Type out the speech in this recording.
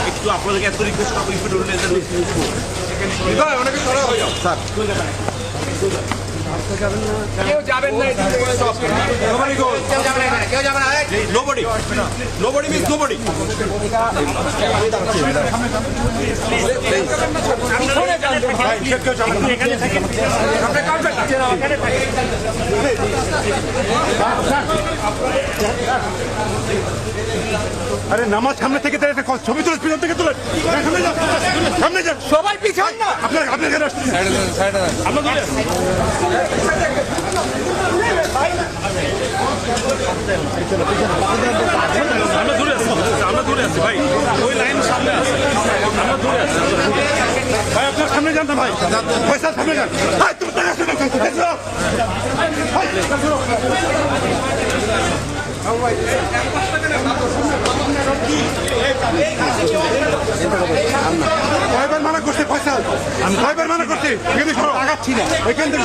একটু আপনাদেরকে এত রিকোয়েস্ট করবো অনেকে সরা হয়ে যাও স্যার কেউ যাবেন না nobody means nobody আরে নামাজ সামনে থেকে ছবি তুলে পিছন থেকে তুলে সামনে যান সবাই পিছন না আপনার এখানে আসছেন আমরা দূরে আছি ভাই ওই লাইন সামনে আছে আমরা দূরে আছি ভাই আপনার সামনে যান না ভাই পয়সা সামনে যান ভাই তুমি কয়বার মানা করছে পয়সা আমি কয়বার মানা করছি এখানে আগাচ্ছি না ওইখান থেকে